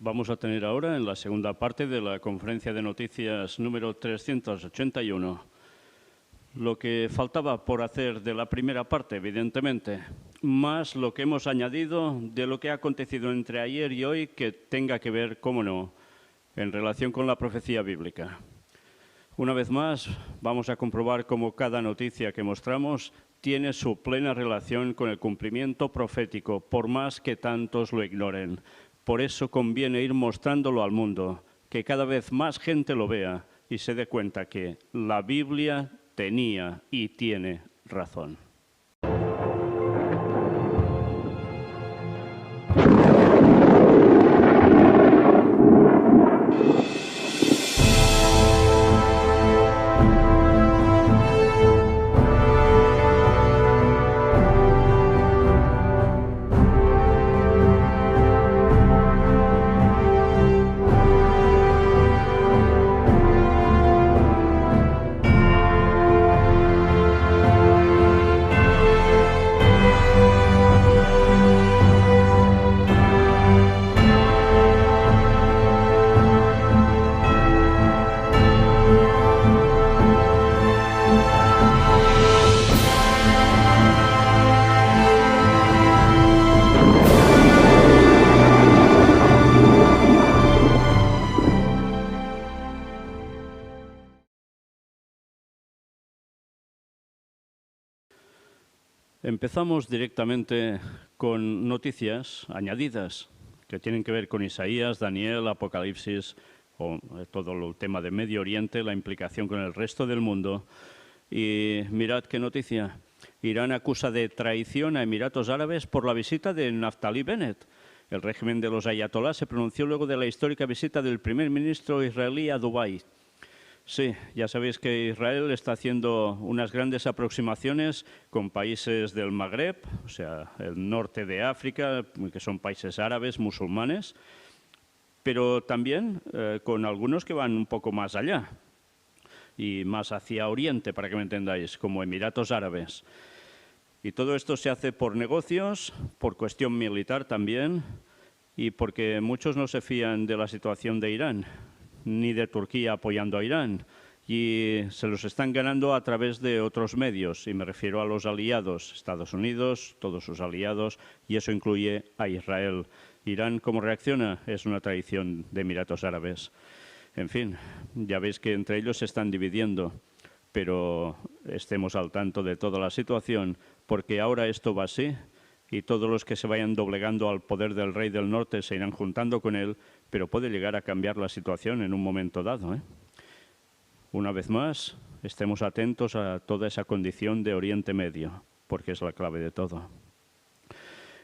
Vamos a tener ahora, en la segunda parte de la conferencia de noticias número 381, lo que faltaba por hacer de la primera parte, evidentemente, más lo que hemos añadido de lo que ha acontecido entre ayer y hoy que tenga que ver, cómo no, en relación con la profecía bíblica. Una vez más, vamos a comprobar cómo cada noticia que mostramos tiene su plena relación con el cumplimiento profético, por más que tantos lo ignoren. Por eso conviene ir mostrándolo al mundo, que cada vez más gente lo vea y se dé cuenta que la Biblia tenía y tiene razón. Empezamos directamente con noticias añadidas que tienen que ver con Isaías, Daniel, Apocalipsis, o todo el tema de Medio Oriente, la implicación con el resto del mundo. Y mirad qué noticia. Irán acusa de traición a Emiratos Árabes por la visita de Naftali Bennett. El régimen de los ayatolás se pronunció luego de la histórica visita del primer ministro israelí a Dubái. Sí, ya sabéis que Israel está haciendo unas grandes aproximaciones con países del Magreb, o sea, el norte de África, que son países árabes, musulmanes, pero también con algunos que van un poco más allá y más hacia Oriente, para que me entendáis, como Emiratos Árabes. Y todo esto se hace por negocios, por cuestión militar también, y porque muchos no se fían de la situación de Irán, ni de Turquía apoyando a Irán, y se los están ganando a través de otros medios, y me refiero a los aliados, Estados Unidos, todos sus aliados, y eso incluye a Israel. Irán, ¿cómo reacciona? Es una traición de Emiratos Árabes. En fin, ya veis que entre ellos se están dividiendo, pero estemos al tanto de toda la situación, porque ahora esto va así, y todos los que se vayan doblegando al poder del rey del norte se irán juntando con él, pero puede llegar a cambiar la situación en un momento dado, ¿eh? Una vez más, estemos atentos a toda esa condición de Oriente Medio, porque es la clave de todo.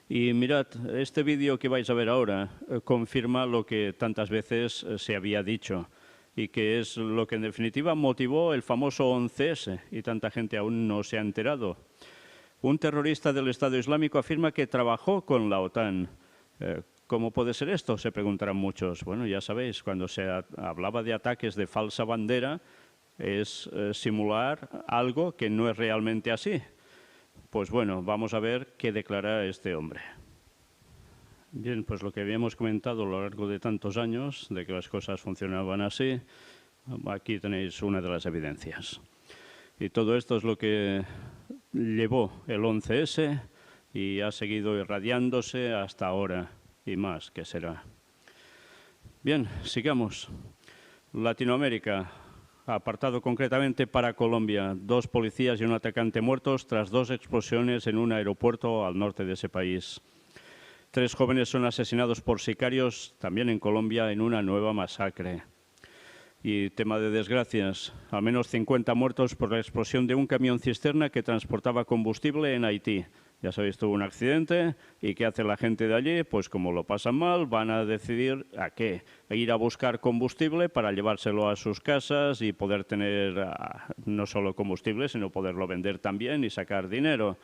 Y mirad, este vídeo que vais a ver ahora confirma lo que tantas veces se había dicho y que es lo que en definitiva motivó el famoso 11S y tanta gente aún no se ha enterado. Un terrorista del Estado Islámico afirma que trabajó con la OTAN. ¿Cómo puede ser esto?, se preguntarán muchos. Bueno, ya sabéis, cuando se hablaba de ataques de falsa bandera, es simular algo que no es realmente así. Pues bueno, vamos a ver qué declara este hombre. Bien, pues lo que habíamos comentado a lo largo de tantos años, de que las cosas funcionaban así, aquí tenéis una de las evidencias. Y todo esto es lo que llevó el 11S y ha seguido irradiándose hasta ahora y más que será. Bien, sigamos. Latinoamérica, apartado concretamente para Colombia, 2 policías y un atacante muertos tras 2 explosiones en un aeropuerto al norte de ese país. 3 jóvenes son asesinados por sicarios también en Colombia en una nueva masacre. Y tema de desgracias, al menos 50 muertos por la explosión de un camión cisterna que transportaba combustible en Haití. Ya sabéis, tuvo un accidente y ¿qué hace la gente de allí? Pues como lo pasan mal, van a decidir a qué, a ir a buscar combustible para llevárselo a sus casas y poder tener no solo combustible, sino poderlo vender también y sacar dinero.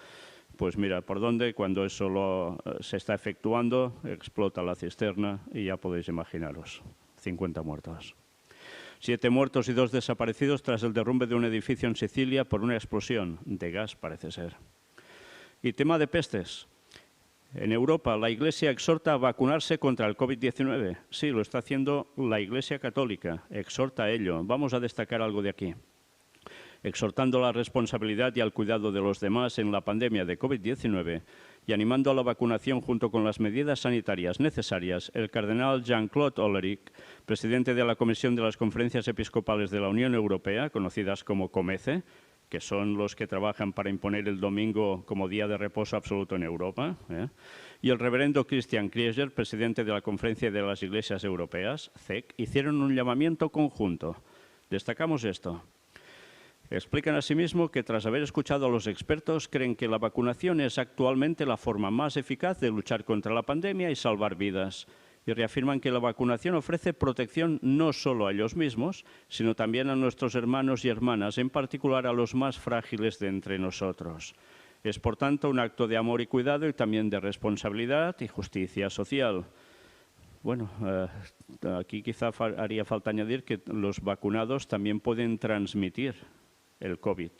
Pues mira, por dónde, cuando eso se está efectuando, explota la cisterna y ya podéis imaginaros, 50 muertos. 7 muertos y 2 desaparecidos tras el derrumbe de un edificio en Sicilia por una explosión de gas, parece ser. Y tema de pestes. En Europa, la Iglesia exhorta a vacunarse contra el COVID-19. Sí, lo está haciendo la Iglesia Católica. Exhorta a ello. Vamos a destacar algo de aquí. Exhortando a la responsabilidad y al cuidado de los demás en la pandemia de COVID-19 y animando a la vacunación junto con las medidas sanitarias necesarias, el cardenal Jean-Claude Ollerich, presidente de la Comisión de las Conferencias Episcopales de la Unión Europea, conocidas como COMECE, que son los que trabajan para imponer el domingo como día de reposo absoluto en Europa, y el reverendo Christian Krieger, presidente de la Conferencia de las Iglesias Europeas, CEC, hicieron un llamamiento conjunto. Destacamos esto. Explican asimismo que tras haber escuchado a los expertos, creen que la vacunación es actualmente la forma más eficaz de luchar contra la pandemia y salvar vidas. Y reafirman que la vacunación ofrece protección no solo a ellos mismos, sino también a nuestros hermanos y hermanas, en particular a los más frágiles de entre nosotros. Es, por tanto, un acto de amor y cuidado y también de responsabilidad y justicia social. Bueno, aquí quizá haría falta añadir que los vacunados también pueden transmitir el COVID.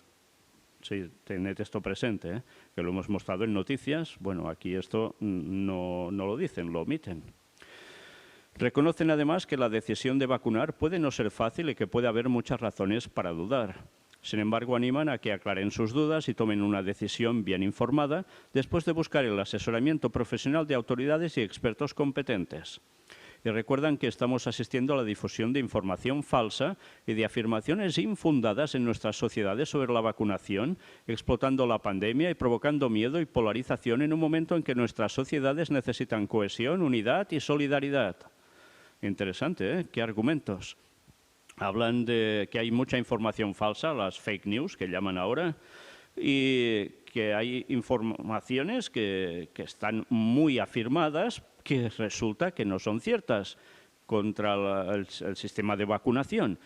Sí, tened esto presente, que lo hemos mostrado en noticias. Bueno, aquí esto no lo dicen, lo omiten. Reconocen además que la decisión de vacunar puede no ser fácil y que puede haber muchas razones para dudar. Sin embargo, animan a que aclaren sus dudas y tomen una decisión bien informada después de buscar el asesoramiento profesional de autoridades y expertos competentes. Y recuerdan que estamos asistiendo a la difusión de información falsa y de afirmaciones infundadas en nuestras sociedades sobre la vacunación, explotando la pandemia y provocando miedo y polarización en un momento en que nuestras sociedades necesitan cohesión, unidad y solidaridad. Interesante, ¿eh? ¿Qué argumentos? Hablan de que hay mucha información falsa, las fake news que llaman ahora, y que hay informaciones que están muy afirmadas que resulta que no son ciertas contra el sistema de vacunación.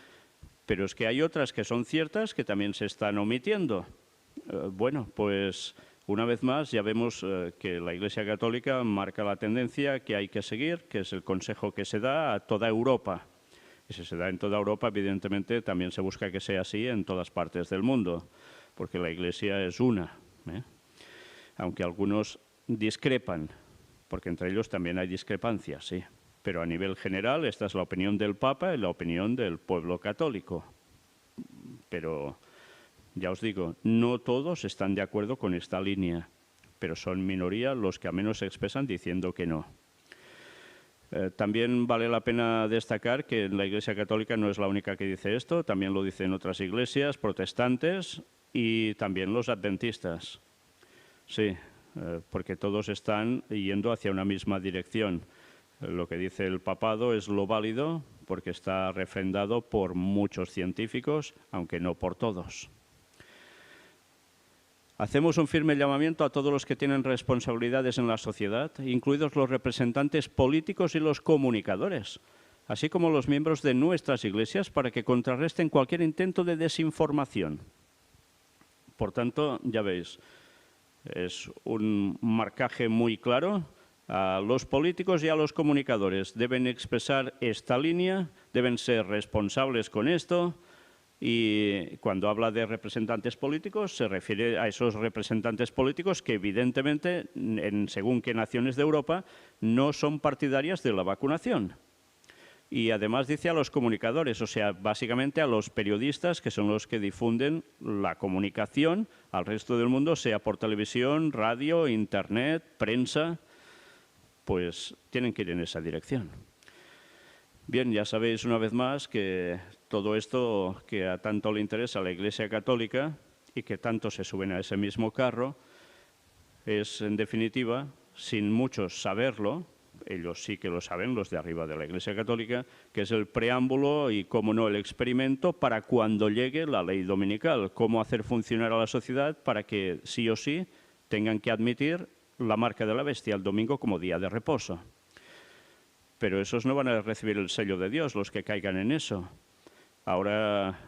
Pero es que hay otras que son ciertas que también se están omitiendo. Bueno, pues una vez más ya vemos que la Iglesia Católica marca la tendencia que hay que seguir, que es el consejo que se da a toda Europa. Y si se da en toda Europa, evidentemente también se busca que sea así en todas partes del mundo, porque la Iglesia es una, aunque algunos discrepan, porque entre ellos también hay discrepancias, sí. Pero a nivel general esta es la opinión del Papa y la opinión del pueblo católico. Pero ya os digo, no todos están de acuerdo con esta línea, pero son minoría los que al menos se expresan diciendo que no. También vale la pena destacar que la Iglesia Católica no es la única que dice esto, también lo dicen otras iglesias protestantes y también los adventistas. Sí, porque todos están yendo hacia una misma dirección. Lo que dice el papado es lo válido porque está refrendado por muchos científicos, aunque no por todos. Hacemos un firme llamamiento a todos los que tienen responsabilidades en la sociedad, incluidos los representantes políticos y los comunicadores, así como los miembros de nuestras iglesias, para que contrarresten cualquier intento de desinformación. Por tanto, ya veis, es un marcaje muy claro. A los políticos y a los comunicadores deben expresar esta línea, deben ser responsables con esto. Y cuando habla de representantes políticos, se refiere a esos representantes políticos que evidentemente, según qué naciones de Europa, no son partidarias de la vacunación. Y además dice a los comunicadores, o sea, básicamente a los periodistas, que son los que difunden la comunicación al resto del mundo, sea por televisión, radio, internet, prensa, pues tienen que ir en esa dirección. Bien, ya sabéis una vez más que todo esto que a tanto le interesa a la Iglesia Católica y que tanto se suben a ese mismo carro es, en definitiva, sin muchos saberlo, ellos sí que lo saben, los de arriba de la Iglesia Católica, que es el preámbulo y, cómo no, el experimento para cuando llegue la ley dominical, cómo hacer funcionar a la sociedad para que sí o sí tengan que admitir la marca de la bestia el domingo como día de reposo. Pero esos no van a recibir el sello de Dios, los que caigan en eso. Ahora,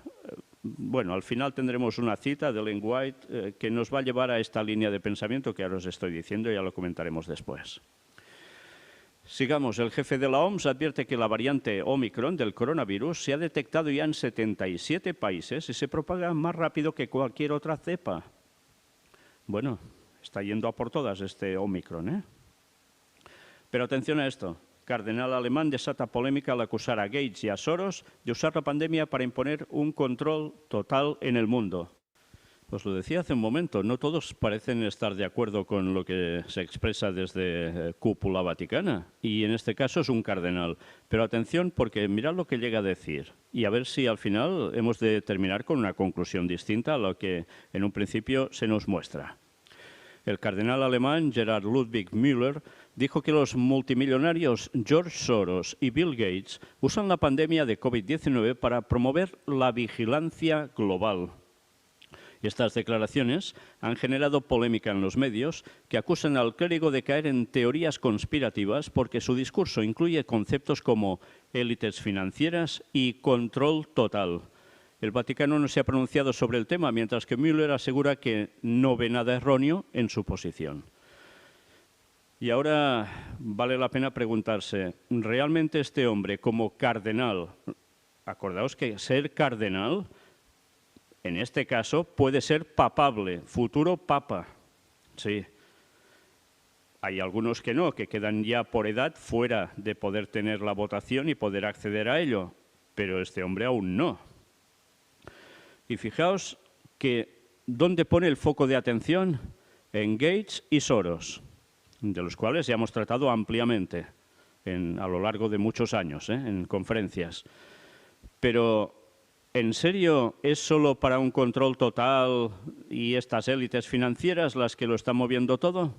bueno, al final tendremos una cita de Ellen White que nos va a llevar a esta línea de pensamiento que ahora os estoy diciendo y ya lo comentaremos después. Sigamos. El jefe de la OMS advierte que la variante Omicron del coronavirus se ha detectado ya en 77 países y se propaga más rápido que cualquier otra cepa. Bueno, está yendo a por todas este Omicron, ¿eh? Pero atención a esto. Cardenal alemán desata polémica al acusar a Gates y a Soros de usar la pandemia para imponer un control total en el mundo. Os lo decía hace un momento, no todos parecen estar de acuerdo con lo que se expresa desde cúpula vaticana, y en este caso es un cardenal. Pero atención, porque mirad lo que llega a decir, y a ver si al final hemos de terminar con una conclusión distinta a lo que en un principio se nos muestra. El cardenal alemán Gerhard Ludwig Müller dijo que los multimillonarios George Soros y Bill Gates usan la pandemia de COVID-19 para promover la vigilancia global. Estas declaraciones han generado polémica en los medios que acusan al clérigo de caer en teorías conspirativas porque su discurso incluye conceptos como élites financieras y control total. El Vaticano no se ha pronunciado sobre el tema, mientras que Müller asegura que no ve nada erróneo en su posición. Y ahora vale la pena preguntarse, ¿realmente este hombre como cardenal, acordaos que ser cardenal, en este caso, puede ser papable, futuro papa? Sí. Hay algunos que no, que quedan ya por edad fuera de poder tener la votación y poder acceder a ello, pero este hombre aún no. Y fijaos que ¿dónde pone el foco de atención? En Gates y Soros, de los cuales ya hemos tratado ampliamente a lo largo de muchos años, en conferencias. Pero, ¿en serio es solo para un control total y estas élites financieras las que lo están moviendo todo?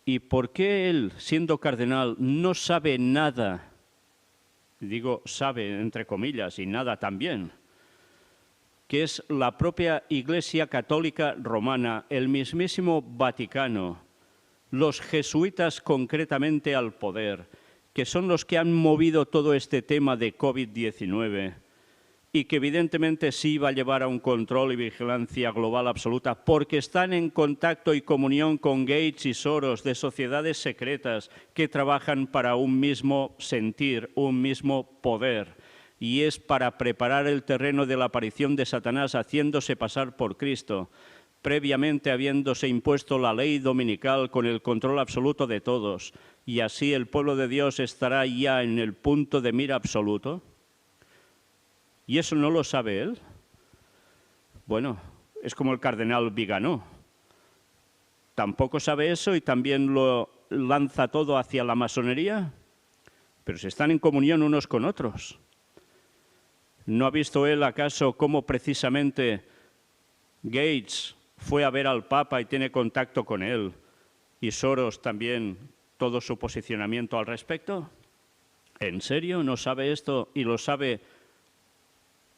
¿Y por qué él, siendo cardenal, no sabe nada? Digo, sabe, entre comillas, y nada también, que es la propia Iglesia Católica Romana, el mismísimo Vaticano, los jesuitas concretamente al poder, que son los que han movido todo este tema de COVID-19 y que evidentemente sí va a llevar a un control y vigilancia global absoluta porque están en contacto y comunión con Gates y Soros de sociedades secretas que trabajan para un mismo sentir, un mismo poder. Y es para preparar el terreno de la aparición de Satanás haciéndose pasar por Cristo, previamente habiéndose impuesto la ley dominical con el control absoluto de todos, y así el pueblo de Dios estará ya en el punto de mira absoluto. ¿Y eso no lo sabe él? Bueno, es como el cardenal Viganò. Tampoco sabe eso y también lo lanza todo hacia la masonería, pero si están en comunión unos con otros. ¿No ha visto él acaso cómo precisamente Gates fue a ver al Papa y tiene contacto con él? Y Soros también, todo su posicionamiento al respecto. ¿En serio no sabe esto y lo sabe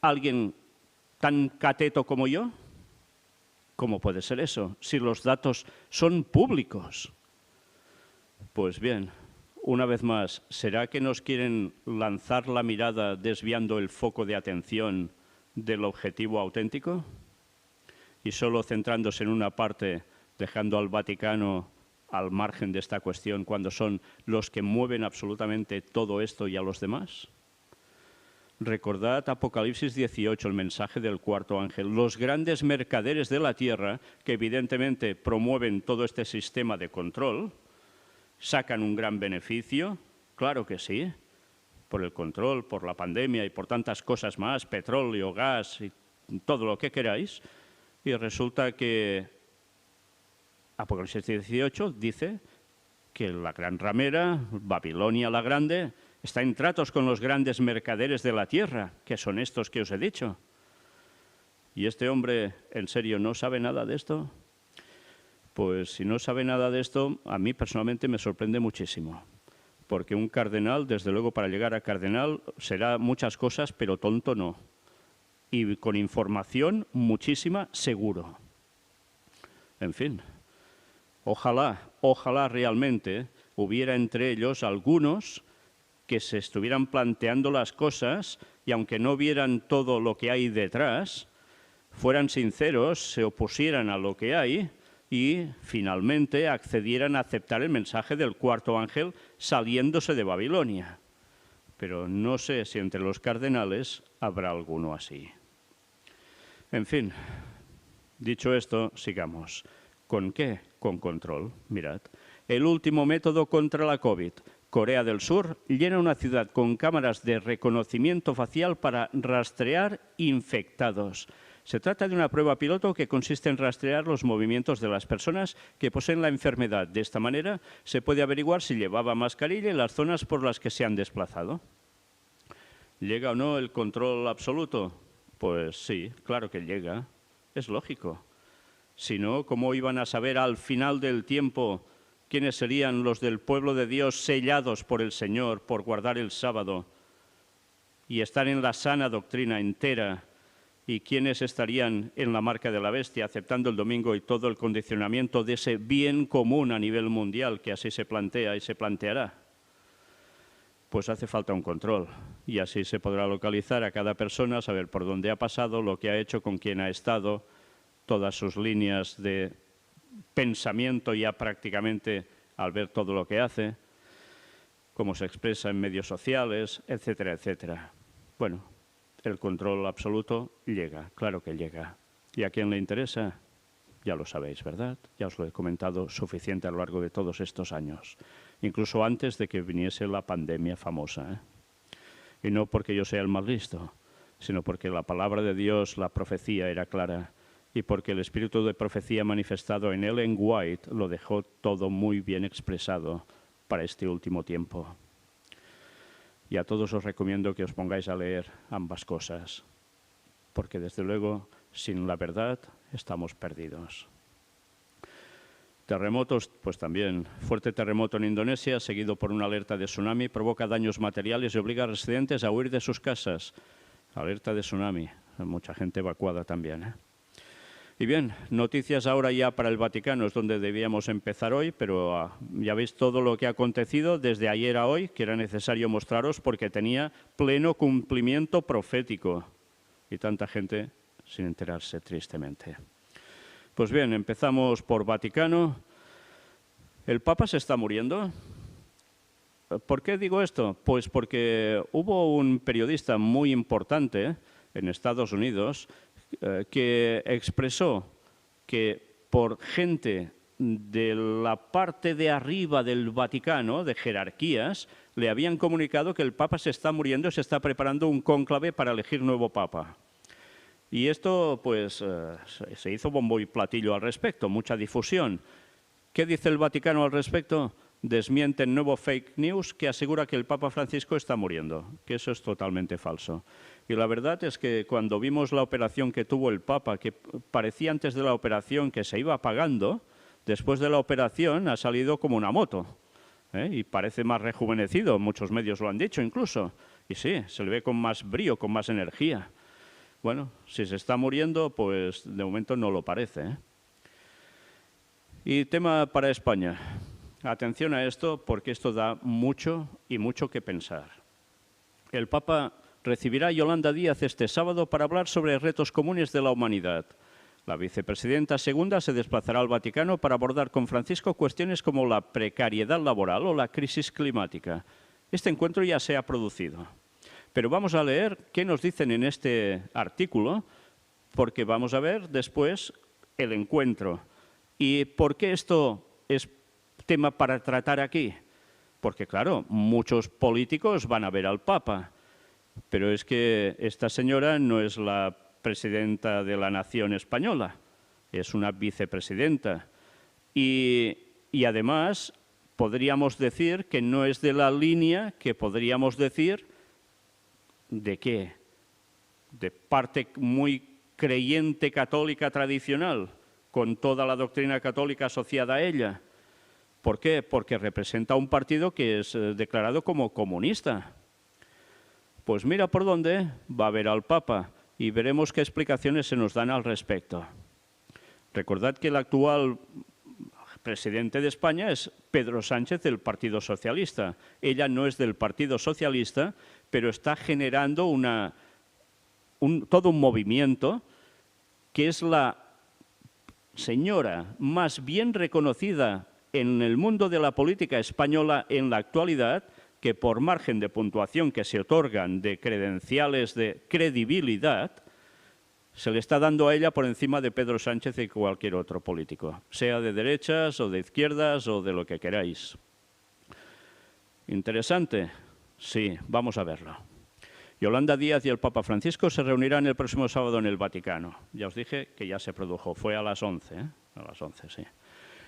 alguien tan cateto como yo? ¿Cómo puede ser eso si los datos son públicos? Pues bien, una vez más, ¿será que nos quieren lanzar la mirada desviando el foco de atención del objetivo auténtico? Y solo centrándose en una parte, dejando al Vaticano al margen de esta cuestión cuando son los que mueven absolutamente todo esto y a los demás. Recordad Apocalipsis 18, el mensaje del cuarto ángel. Los grandes mercaderes de la tierra, que evidentemente promueven todo este sistema de control, ¿sacan un gran beneficio? Claro que sí, por el control, por la pandemia y por tantas cosas más, petróleo, gas y todo lo que queráis. Y resulta que Apocalipsis 18 dice que la gran ramera, Babilonia la grande, está en tratos con los grandes mercaderes de la tierra, que son estos que os he dicho. ¿Y este hombre, en serio, no sabe nada de esto? Pues si no sabe nada de esto, a mí personalmente me sorprende muchísimo. Porque un cardenal, desde luego para llegar a cardenal, será muchas cosas, pero tonto no. Y con información muchísima, seguro. En fin, ojalá realmente hubiera entre ellos algunos que se estuvieran planteando las cosas y aunque no vieran todo lo que hay detrás, fueran sinceros, se opusieran a lo que hay y finalmente accedieran a aceptar el mensaje del cuarto ángel saliéndose de Babilonia. Pero no sé si entre los cardenales habrá alguno así. En fin, dicho esto, sigamos. ¿Con qué? Con control. Mirad, el último método contra la COVID. Corea del Sur llena una ciudad con cámaras de reconocimiento facial para rastrear infectados. Se trata de una prueba piloto que consiste en rastrear los movimientos de las personas que poseen la enfermedad. De esta manera se puede averiguar si llevaba mascarilla en las zonas por las que se han desplazado. ¿Llega o no el control absoluto? Pues sí, claro que llega. Es lógico. Si no, ¿cómo iban a saber al final del tiempo quiénes serían los del pueblo de Dios sellados por el Señor por guardar el sábado y estar en la sana doctrina entera? ¿Y quiénes estarían en la marca de la bestia, aceptando el domingo y todo el condicionamiento de ese bien común a nivel mundial que así se plantea y se planteará? Pues hace falta un control y así se podrá localizar a cada persona, saber por dónde ha pasado, lo que ha hecho, con quién ha estado, todas sus líneas de pensamiento ya prácticamente al ver todo lo que hace, cómo se expresa en medios sociales, etcétera, etcétera. Bueno, el control absoluto llega, claro que llega. ¿Y a quién le interesa? Ya lo sabéis, ¿verdad? Ya os lo he comentado suficiente a lo largo de todos estos años, incluso antes de que viniese la pandemia famosa, ¿eh? Y no porque yo sea el más listo, sino porque la palabra de Dios, la profecía era clara y porque el espíritu de profecía manifestado en Ellen White lo dejó todo muy bien expresado para este último tiempo. Y a todos os recomiendo que os pongáis a leer ambas cosas, porque desde luego, sin la verdad, estamos perdidos. Terremotos, pues también. Fuerte terremoto en Indonesia, seguido por una alerta de tsunami, provoca daños materiales y obliga a residentes a huir de sus casas. Alerta de tsunami, mucha gente evacuada también, ¿eh? Y bien, noticias ahora ya para el Vaticano, es donde debíamos empezar hoy, pero ya veis todo lo que ha acontecido desde ayer a hoy, que era necesario mostraros porque tenía pleno cumplimiento profético. Y tanta gente sin enterarse, tristemente. Pues bien, empezamos por Vaticano. ¿El Papa se está muriendo? ¿Por qué digo esto? Pues porque hubo un periodista muy importante en Estados Unidos que expresó que por gente de la parte de arriba del Vaticano, de jerarquías, le habían comunicado que el Papa se está muriendo y se está preparando un cónclave para elegir nuevo Papa. Y esto, pues, se hizo bombo y platillo al respecto, mucha difusión. ¿Qué dice el Vaticano al respecto? Desmienten nuevo fake news que asegura que el Papa Francisco está muriendo, que eso es totalmente falso. Y la verdad es que cuando vimos la operación que tuvo el Papa, que parecía antes de la operación que se iba apagando, después de la operación ha salido como una moto, ¿eh? Y parece más rejuvenecido, muchos medios lo han dicho incluso. Y sí, se le ve con más brío, con más energía. Bueno, si se está muriendo, pues de momento no lo parece, ¿eh? Y tema para España. Atención a esto, porque esto da mucho y mucho que pensar. El Papa recibirá a Yolanda Díaz este sábado para hablar sobre retos comunes de la humanidad. La vicepresidenta segunda se desplazará al Vaticano para abordar con Francisco cuestiones como la precariedad laboral o la crisis climática. Este encuentro ya se ha producido. Pero vamos a leer qué nos dicen en este artículo, porque vamos a ver después el encuentro. ¿Y por qué esto es tema para tratar aquí? Porque, claro, muchos políticos van a ver al Papa, pero es que esta señora no es la presidenta de la nación española, es una vicepresidenta. Y además podríamos decir que no es de la línea que podríamos decir ¿de qué? De parte muy creyente católica tradicional, con toda la doctrina católica asociada a ella. ¿Por qué? Porque representa un partido que es declarado como comunista. Pues mira por dónde va a ver al Papa y veremos qué explicaciones se nos dan al respecto. Recordad que el actual presidente de España es Pedro Sánchez del Partido Socialista. Ella no es del Partido Socialista, pero está generando todo un movimiento que es la señora más bien reconocida en el mundo de la política española en la actualidad, que por margen de puntuación que se otorgan de credenciales de credibilidad, se le está dando a ella por encima de Pedro Sánchez y cualquier otro político, sea de derechas o de izquierdas o de lo que queráis. ¿Interesante? Sí, vamos a verlo. Yolanda Díaz y el Papa Francisco se reunirán el próximo sábado en el Vaticano. Ya os dije que ya se produjo, fue a las 11, ¿eh? A las 11, sí.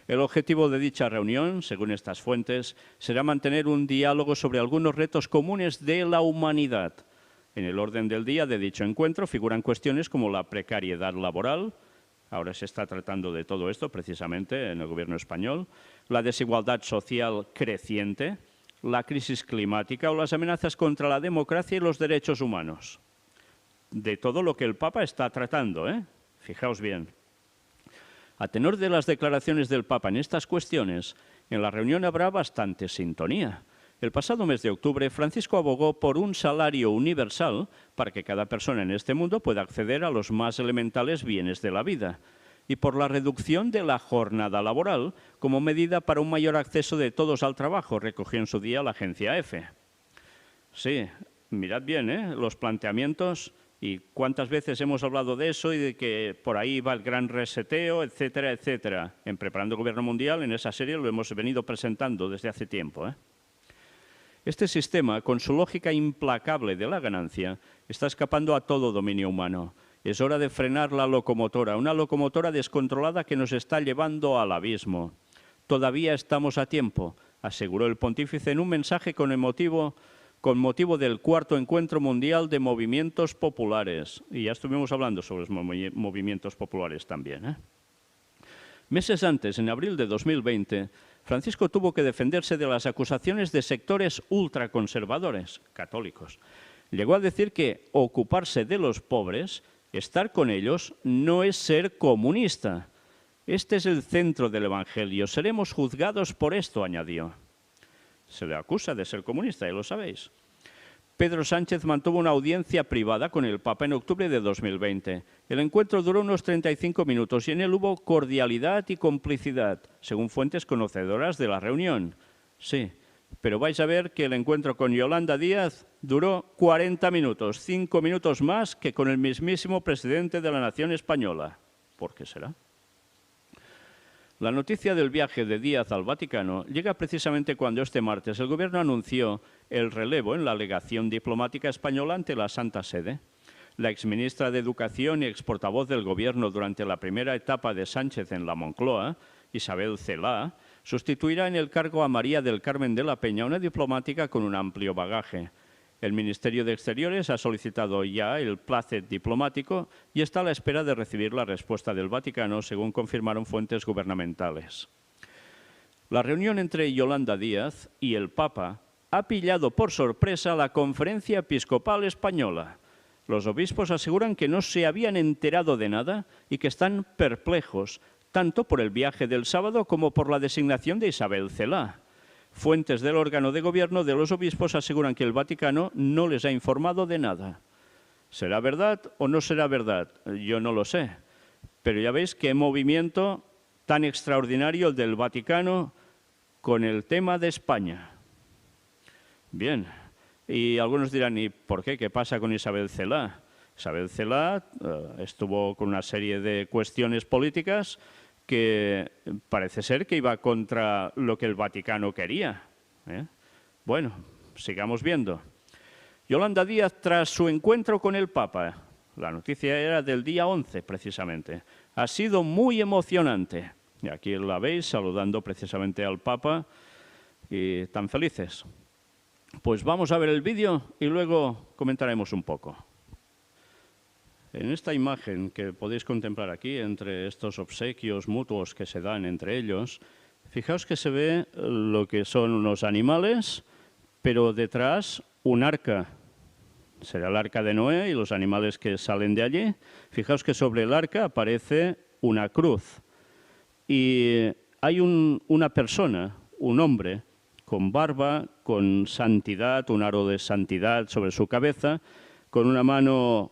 El objetivo de dicha reunión, según estas fuentes, será mantener un diálogo sobre algunos retos comunes de la humanidad. En el orden del día de dicho encuentro figuran cuestiones como la precariedad laboral, ahora se está tratando de todo esto precisamente en el gobierno español, la desigualdad social creciente, la crisis climática o las amenazas contra la democracia y los derechos humanos. De todo lo que el Papa está tratando, ¿eh? Fijaos bien. A tenor de las declaraciones del Papa en estas cuestiones, en la reunión habrá bastante sintonía. El pasado mes de octubre, Francisco abogó por un salario universal para que cada persona en este mundo pueda acceder a los más elementales bienes de la vida y por la reducción de la jornada laboral como medida para un mayor acceso de todos al trabajo, recogió en su día la agencia EFE. Sí, mirad bien, ¿eh? Los planteamientos y cuántas veces hemos hablado de eso y de que por ahí va el gran reseteo, etcétera, etcétera. En Preparando el Gobierno Mundial, en esa serie lo hemos venido presentando desde hace tiempo, ¿eh? Este sistema, con su lógica implacable de la ganancia, está escapando a todo dominio humano. Es hora de frenar la locomotora, una locomotora descontrolada que nos está llevando al abismo. Todavía estamos a tiempo, aseguró el pontífice en un mensaje con motivo del cuarto Encuentro Mundial de Movimientos Populares. Y ya estuvimos hablando sobre los movimientos populares también, ¿eh? Meses antes, en abril de 2020, Francisco tuvo que defenderse de las acusaciones de sectores ultraconservadores, católicos. Llegó a decir que ocuparse de los pobres, estar con ellos, no es ser comunista. Este es el centro del Evangelio. Seremos juzgados por esto, añadió. Se le acusa de ser comunista, ya lo sabéis. Pedro Sánchez mantuvo una audiencia privada con el Papa en octubre de 2020. El encuentro duró unos 35 minutos y en él hubo cordialidad y complicidad, según fuentes conocedoras de la reunión. Sí, pero vais a ver que el encuentro con Yolanda Díaz duró 40 minutos, 5 minutos más que con el mismísimo presidente de la nación española. ¿Por qué será? La noticia del viaje de Díaz al Vaticano llega precisamente cuando este martes el Gobierno anunció el relevo en la legación diplomática española ante la Santa Sede. La exministra de Educación y exportavoz del Gobierno durante la primera etapa de Sánchez en la Moncloa, Isabel Celaá, sustituirá en el cargo a María del Carmen de la Peña, una diplomática con un amplio bagaje. El Ministerio de Exteriores ha solicitado ya el plácet diplomático y está a la espera de recibir la respuesta del Vaticano, según confirmaron fuentes gubernamentales. La reunión entre Yolanda Díaz y el Papa ha pillado por sorpresa la Conferencia Episcopal Española. Los obispos aseguran que no se habían enterado de nada y que están perplejos, tanto por el viaje del sábado como por la designación de Isabel Celaá. Fuentes del órgano de gobierno de los obispos aseguran que el Vaticano no les ha informado de nada. ¿Será verdad o no será verdad? Yo no lo sé. Pero ya veis qué movimiento tan extraordinario el del Vaticano con el tema de España. Bien, y algunos dirán, ¿y por qué? ¿Qué pasa con Isabel Celaá? Isabel Celaá estuvo con una serie de cuestiones políticas que parece ser que iba contra lo que el Vaticano quería, ¿eh? Bueno, sigamos viendo. Yolanda Díaz, tras su encuentro con el Papa, la noticia era del día 11 precisamente, ha sido muy emocionante. Y aquí la veis saludando precisamente al Papa y tan felices. Pues vamos a ver el vídeo y luego comentaremos un poco. En esta imagen que podéis contemplar aquí, entre estos obsequios mutuos que se dan entre ellos, fijaos que se ve lo que son unos animales, pero detrás un arca. Será el arca de Noé y los animales que salen de allí. Fijaos que sobre el arca aparece una cruz. Y hay una persona, un hombre, con barba, con santidad, un aro de santidad sobre su cabeza, con una mano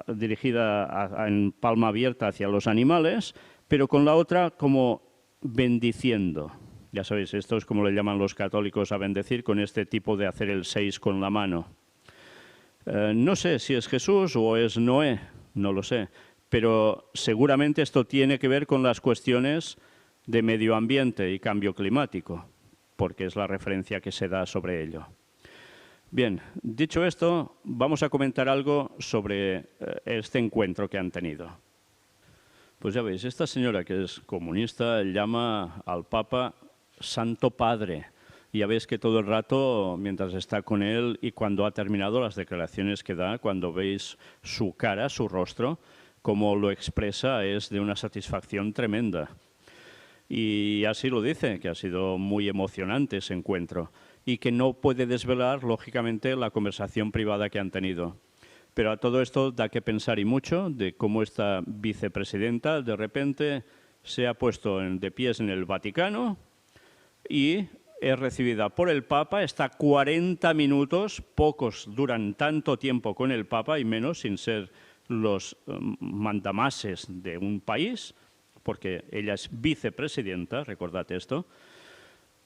dirigida en palma abierta hacia los animales, pero con la otra como bendiciendo. Ya sabéis, esto es como le llaman los católicos a bendecir, con este tipo de hacer el 6 con la mano. No sé si es Jesús o es Noé, no lo sé, Pero seguramente esto tiene que ver con las cuestiones de medio ambiente y cambio climático, porque es la referencia que se da sobre ello. Bien, dicho esto, vamos a comentar algo sobre este encuentro que han tenido. Pues ya veis, esta señora que es comunista llama al Papa Santo Padre. Y ya veis que todo el rato, mientras está con él y cuando ha terminado las declaraciones que da, cuando veis su cara, su rostro, como lo expresa, es de una satisfacción tremenda. Y así lo dice, que ha sido muy emocionante ese encuentro y que no puede desvelar, lógicamente, la conversación privada que han tenido. Pero a todo esto da que pensar y mucho de cómo esta vicepresidenta de repente se ha puesto de pies en el Vaticano y es recibida por el Papa, está 40 minutos, pocos duran tanto tiempo con el Papa y menos sin ser los mandamases de un país, porque ella es vicepresidenta, recordad esto,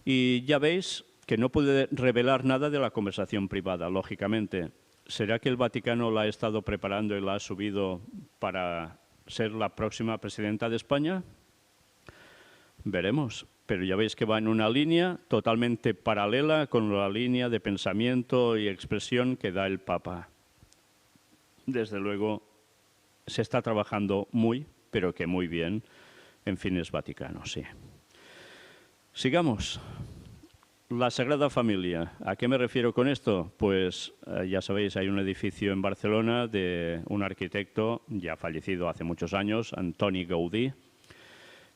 y ya veis que no puede revelar nada de la conversación privada, lógicamente. ¿Será que el Vaticano la ha estado preparando y la ha subido para ser la próxima presidenta de España? Veremos, pero ya veis que va en una línea totalmente paralela con la línea de pensamiento y expresión que da el Papa. Desde luego, se está trabajando muy, pero que muy bien, en fines vaticanos, sí. Sigamos. La Sagrada Familia. ¿A qué me refiero con esto? Pues ya sabéis, hay un edificio en Barcelona de un arquitecto ya fallecido hace muchos años, Antoni Gaudí,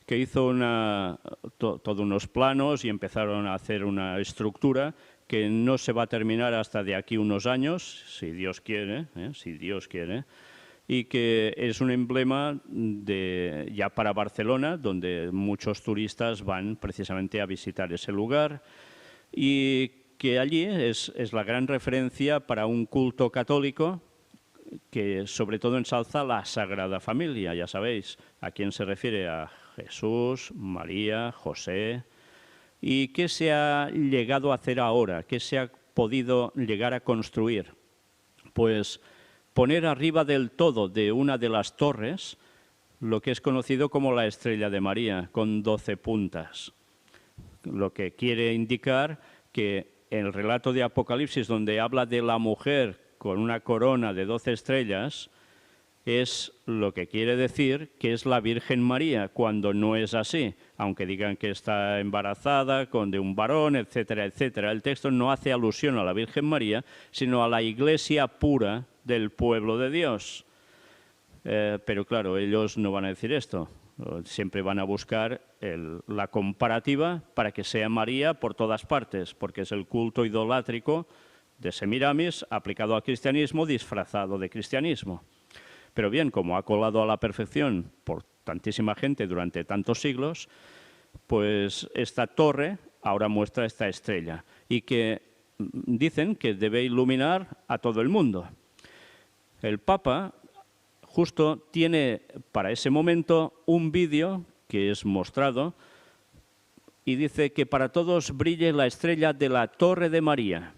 que hizo todos unos planos y empezaron a hacer una estructura que no se va a terminar hasta de aquí unos años, si Dios quiere, y que es un emblema ya para Barcelona, donde muchos turistas van precisamente a visitar ese lugar, y que allí es la gran referencia para un culto católico que sobre todo ensalza la Sagrada Familia, ya sabéis, a quién se refiere: a Jesús, María, José. ¿Y qué se ha llegado a hacer ahora? ¿Qué se ha podido llegar a construir? Pues poner arriba del todo de una de las torres lo que es conocido como la Estrella de María, con 12 puntas. Lo que quiere indicar que el relato de Apocalipsis, donde habla de la mujer con una corona de 12 estrellas, es lo que quiere decir que es la Virgen María, cuando no es así, aunque digan que está embarazada de un varón, etcétera, etcétera. El texto no hace alusión a la Virgen María, sino a la Iglesia pura del pueblo de Dios. Pero claro, ellos no van a decir esto. Siempre van a buscar la comparativa para que sea María por todas partes, porque es el culto idolátrico de Semiramis aplicado al cristianismo, disfrazado de cristianismo. Pero bien, como ha colado a la perfección por tantísima gente durante tantos siglos, pues esta torre ahora muestra esta estrella y que dicen que debe iluminar a todo el mundo. El Papa justo tiene para ese momento un vídeo que es mostrado y dice que para todos brille la estrella de la Torre de María.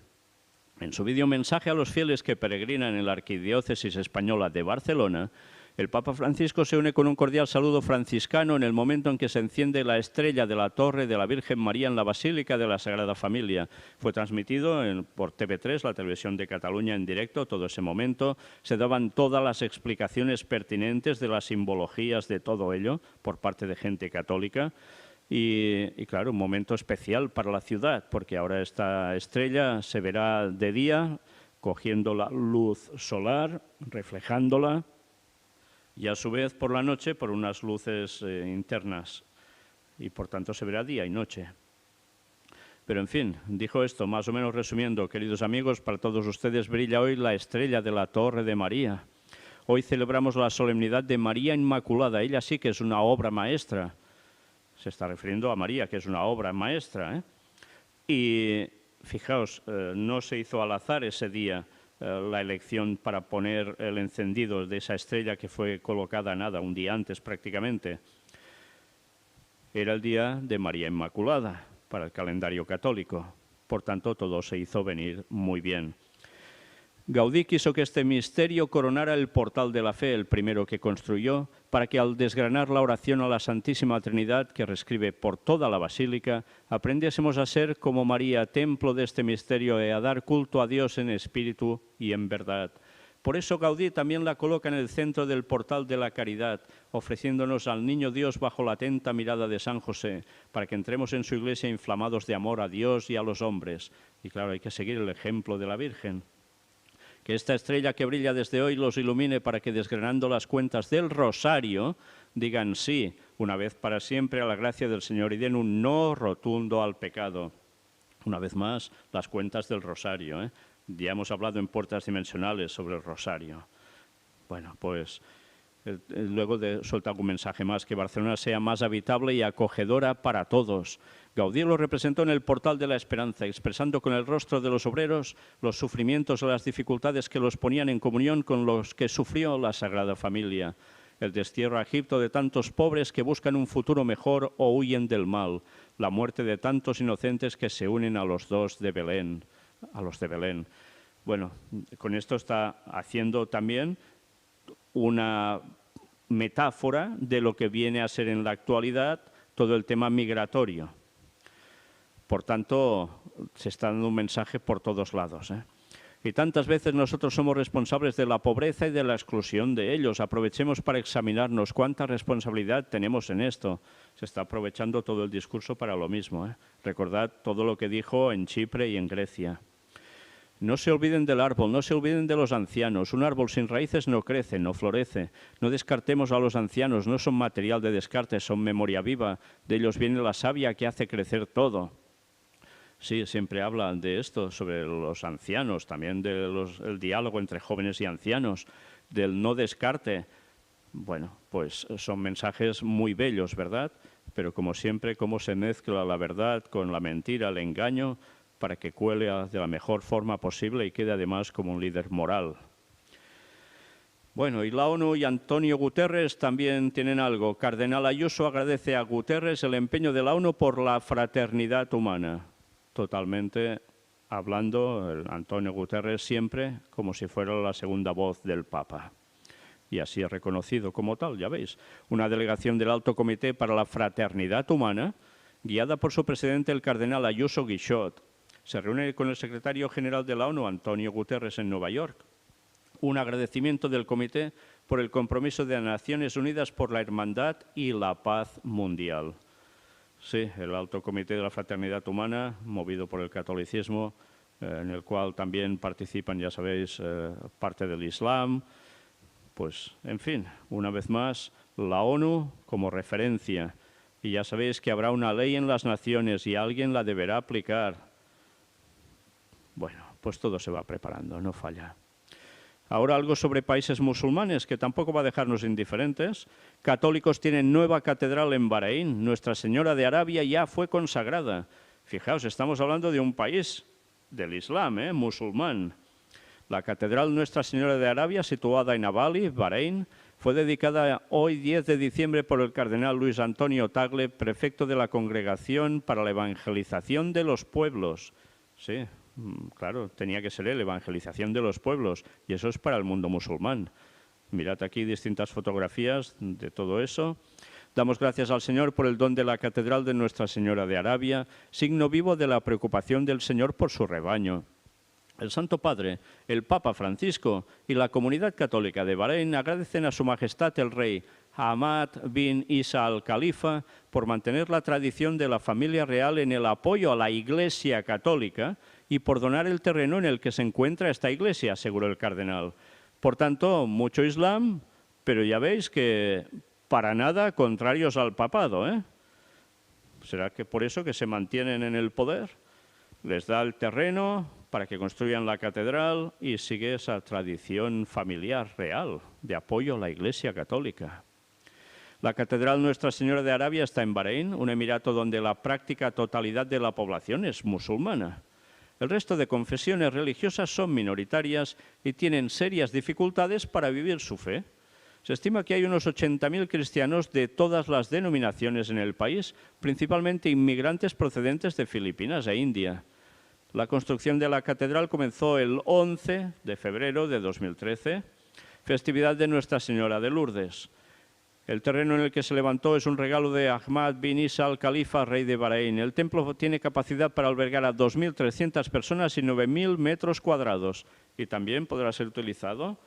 En su vídeo mensaje a los fieles que peregrinan en la Arquidiócesis Española de Barcelona, el Papa Francisco se une con un cordial saludo franciscano en el momento en que se enciende la estrella de la Torre de la Virgen María en la Basílica de la Sagrada Familia. Fue transmitido por TV3, la televisión de Cataluña, en directo todo ese momento. Se daban todas las explicaciones pertinentes de las simbologías de todo ello por parte de gente católica. Y claro, un momento especial para la ciudad, porque ahora esta estrella se verá de día, cogiendo la luz solar, reflejándola, y a su vez por la noche por unas luces internas, y por tanto se verá día y noche. Pero en fin, dijo esto, más o menos resumiendo: queridos amigos, para todos ustedes brilla hoy la estrella de la Torre de María. Hoy celebramos la solemnidad de María Inmaculada, ella sí que es una obra maestra. Se está refiriendo a María, que es una obra maestra. Y fijaos, no se hizo al azar ese día la elección para poner el encendido de esa estrella que fue colocada un día antes prácticamente. Era el día de María Inmaculada para el calendario católico. Por tanto, todo se hizo venir muy bien. Gaudí quiso que este misterio coronara el portal de la fe, el primero que construyó, para que al desgranar la oración a la Santísima Trinidad, que reescribe por toda la basílica, aprendiésemos a ser como María, templo de este misterio, y a dar culto a Dios en espíritu y en verdad. Por eso Gaudí también la coloca en el centro del portal de la caridad, ofreciéndonos al Niño Dios bajo la atenta mirada de San José, para que entremos en su iglesia inflamados de amor a Dios y a los hombres. Y claro, hay que seguir el ejemplo de la Virgen. Que esta estrella que brilla desde hoy los ilumine para que, desgranando las cuentas del rosario, digan sí, una vez para siempre, a la gracia del Señor y den un no rotundo al pecado. Una vez más, las cuentas del rosario, ¿eh? Ya hemos hablado en Puertas Dimensionales sobre el rosario. Bueno, pues luego suelta algún mensaje más, que Barcelona sea más habitable y acogedora para todos. Gaudí lo representó en el Portal de la Esperanza, expresando con el rostro de los obreros los sufrimientos o las dificultades que los ponían en comunión con los que sufrió la Sagrada Familia. El destierro a Egipto de tantos pobres que buscan un futuro mejor o huyen del mal. La muerte de tantos inocentes que se unen a los dos de Belén, a los de Belén. Bueno, con esto está haciendo también una metáfora de lo que viene a ser en la actualidad todo el tema migratorio. Por tanto, se está dando un mensaje por todos lados, ¿eh? Y tantas veces nosotros somos responsables de la pobreza y de la exclusión de ellos. Aprovechemos para examinarnos cuánta responsabilidad tenemos en esto. Se está aprovechando todo el discurso para lo mismo, ¿eh? Recordad todo lo que dijo en Chipre y en Grecia. No se olviden del árbol, no se olviden de los ancianos. Un árbol sin raíces no crece, no florece. No descartemos a los ancianos, no son material de descarte, son memoria viva. De ellos viene la savia que hace crecer todo. Sí, siempre hablan de esto, sobre los ancianos, también del diálogo entre jóvenes y ancianos, del no descarte. Bueno, pues son mensajes muy bellos, ¿verdad? Pero como siempre, cómo se mezcla la verdad con la mentira, el engaño, para que cuele de la mejor forma posible y quede además como un líder moral. Bueno, y la ONU y Antonio Guterres también tienen algo. Cardenal Ayuso agradece a Guterres el empeño de la ONU por la fraternidad humana. Totalmente hablando, Antonio Guterres siempre como si fuera la segunda voz del Papa. Y así es reconocido como tal, ya veis. Una delegación del Alto Comité para la Fraternidad Humana, guiada por su presidente, el cardenal Ayuso Guixot, se reúne con el secretario general de la ONU, Antonio Guterres, en Nueva York. Un agradecimiento del Comité por el compromiso de Naciones Unidas por la hermandad y la paz mundial. Sí, el Alto Comité de la Fraternidad Humana, movido por el catolicismo, en el cual también participan, ya sabéis, parte del Islam. Pues, en fin, una vez más, la ONU como referencia. Y ya sabéis que habrá una ley en las naciones y alguien la deberá aplicar. Bueno, pues todo se va preparando, no falla. Ahora algo sobre países musulmanes, que tampoco va a dejarnos indiferentes. Católicos tienen nueva catedral en Bahrein. Nuestra Señora de Arabia ya fue consagrada. Fijaos, estamos hablando de un país del Islam, musulmán. La catedral Nuestra Señora de Arabia, situada en Abali, Bahrein, fue dedicada hoy 10 de diciembre por el cardenal Luis Antonio Tagle, prefecto de la Congregación para la Evangelización de los Pueblos. Sí, claro, tenía que ser la evangelización de los pueblos, y eso es para el mundo musulmán. Mirad aquí distintas fotografías de todo eso. Damos gracias al Señor por el don de la Catedral de Nuestra Señora de Arabia, signo vivo de la preocupación del Señor por su rebaño. El Santo Padre, el Papa Francisco y la comunidad católica de Bahrein agradecen a Su Majestad el Rey Hamad bin Isa al-Khalifa por mantener la tradición de la familia real en el apoyo a la Iglesia Católica y por donar el terreno en el que se encuentra esta iglesia, aseguró el cardenal. Por tanto, mucho Islam, pero ya veis que para nada contrarios al papado, ¿eh? ¿Será que por eso que se mantienen en el poder? Les da el terreno para que construyan la catedral y sigue esa tradición familiar real de apoyo a la Iglesia Católica. La Catedral Nuestra Señora de Arabia está en Bahrein, un emirato donde la práctica totalidad de la población es musulmana. El resto de confesiones religiosas son minoritarias y tienen serias dificultades para vivir su fe. Se estima que hay unos 80.000 cristianos de todas las denominaciones en el país, principalmente inmigrantes procedentes de Filipinas e India. La construcción de la catedral comenzó el 11 de febrero de 2013, festividad de Nuestra Señora de Lourdes. El terreno en el que se levantó es un regalo de Ahmad bin Isa al-Khalifa, rey de Bahrein. El templo tiene capacidad para albergar a 2.300 personas y 9.000 metros cuadrados. Y también podrá ser utilizado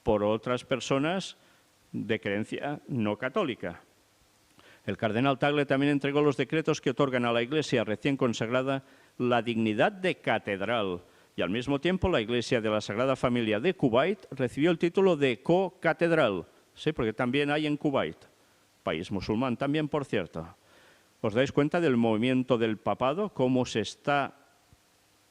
por otras personas de creencia no católica. El cardenal Tagle también entregó los decretos que otorgan a la Iglesia recién consagrada la dignidad de catedral. Y al mismo tiempo la Iglesia de la Sagrada Familia de Kuwait recibió el título de co-catedral. Sí, porque también hay en Kuwait, país musulmán también, por cierto. ¿Os dais cuenta del movimiento del papado? Cómo se está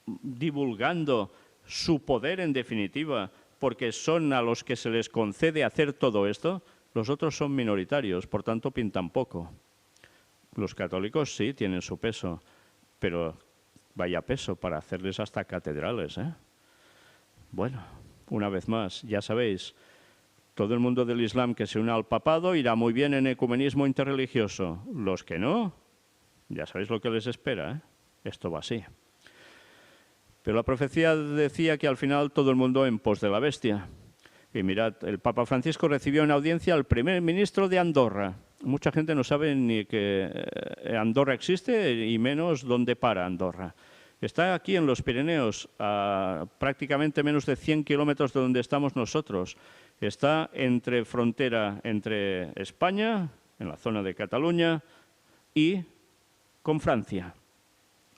divulgando su poder, en definitiva, porque son a los que se les concede hacer todo esto. Los otros son minoritarios, por tanto pintan poco. Los católicos sí tienen su peso, pero vaya peso para hacerles hasta catedrales, ¿eh? Bueno, una vez más, ya sabéis, todo el mundo del Islam que se una al papado irá muy bien en ecumenismo interreligioso. Los que no, ya sabéis lo que les espera, ¿eh? Esto va así. Pero la profecía decía que al final todo el mundo en pos de la bestia. Y mirad, el Papa Francisco recibió en audiencia al primer ministro de Andorra. Mucha gente no sabe ni que Andorra existe y menos dónde para Andorra. Está aquí en los Pirineos, a prácticamente menos de 100 kilómetros de donde estamos nosotros. Está entre frontera entre España, en la zona de Cataluña, y con Francia.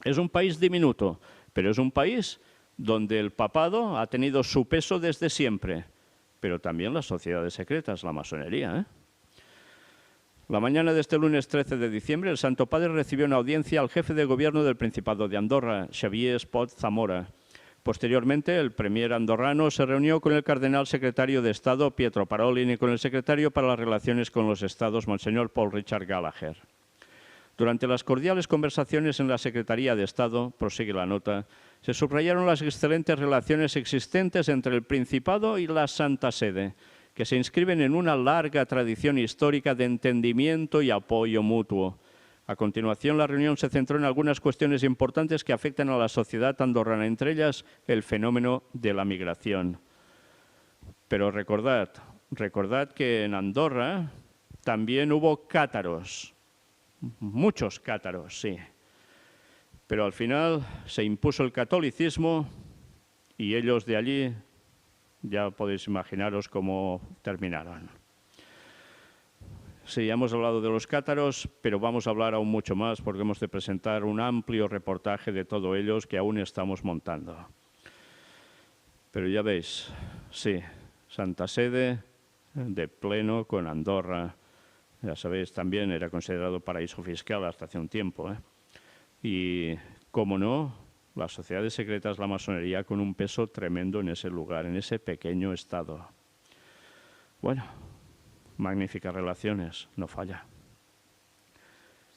Es un país diminuto, pero es un país donde el papado ha tenido su peso desde siempre, pero también las sociedades secretas, la masonería, ¿eh? La mañana de este lunes 13 de diciembre, el Santo Padre recibió una audiencia al jefe de gobierno del Principado de Andorra, Xavier Espot Zamora. Posteriormente, el premier andorrano se reunió con el cardenal secretario de Estado, Pietro Parolin, y con el secretario para las relaciones con los Estados, Monseñor Paul Richard Gallagher. Durante las cordiales conversaciones en la Secretaría de Estado, prosigue la nota, se subrayaron las excelentes relaciones existentes entre el Principado y la Santa Sede, que se inscriben en una larga tradición histórica de entendimiento y apoyo mutuo. A continuación, la reunión se centró en algunas cuestiones importantes que afectan a la sociedad andorrana, entre ellas el fenómeno de la migración. Pero recordad que en Andorra también hubo cátaros, muchos cátaros, sí. Pero al final se impuso el catolicismo y ellos de allí ya podéis imaginaros cómo terminaron. Sí, ya hemos hablado de los cátaros, pero vamos a hablar aún mucho más porque hemos de presentar un amplio reportaje de todos ellos que aún estamos montando. Pero ya veis, sí, Santa Sede de pleno con Andorra. Ya sabéis, también era considerado paraíso fiscal hasta hace un tiempo, ¿eh? Y, cómo no, las sociedades secretas, la masonería, con un peso tremendo en ese lugar, en ese pequeño estado. Bueno, magníficas relaciones, no falla.